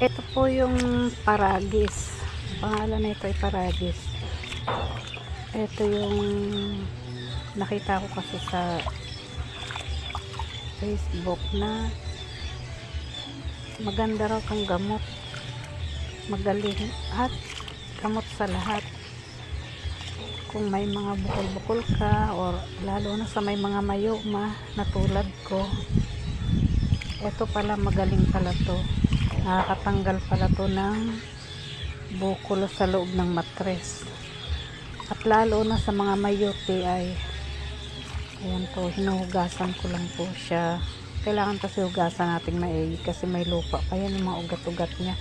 Ito po yung paragis. Pangalan nito ay paragis. Ito yung nakita ko kasi sa Facebook na maganda raw kang gamot. Magaling at gamot sa lahat. Kung may mga bukol-bukol ka or lalo na sa may mga mayoma na tulad ko, ito pala magaling pala to. Nakakatanggal pala to ng bukol sa loob ng matres. At lalo na sa mga may UTI. Ayan po, hinuhugasan ko lang po siya. Kailangan kasi hugasan nating maigi kasi may lupa pa yan yung mga ugat-ugat niya.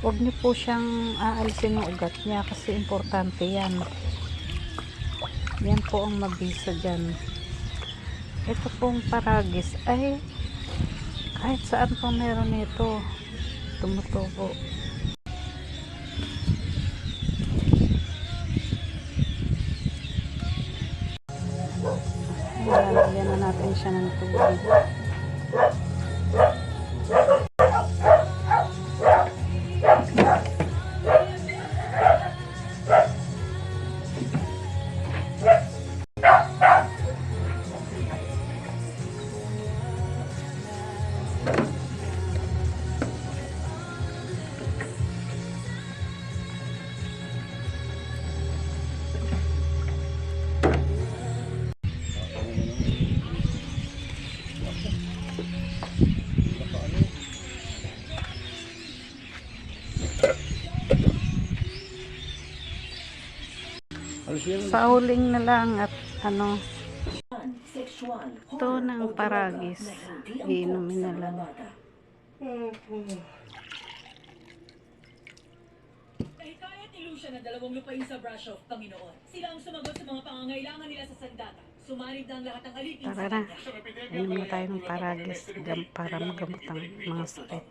Huwag niyo po siyang aalisin ng ugat niya kasi importante yan. Yan po ang mabisa dyan. Ito pong paragis ay kahit saan po meron nito. Tumutubo. Lalagyan na natin siya ng tubig. Sa huling na lang at ito ng paragis, iinumin na lang. Kahit ilusyon na 2 lupain sa brush off, Panginoon. Sila ang sumagot sa mga pangangailangan nila sa sandata. Sumanib na ang lahat ng alipin sa Tara na, kanya. inom na tayo ng paragis para magamot ang mga sakit.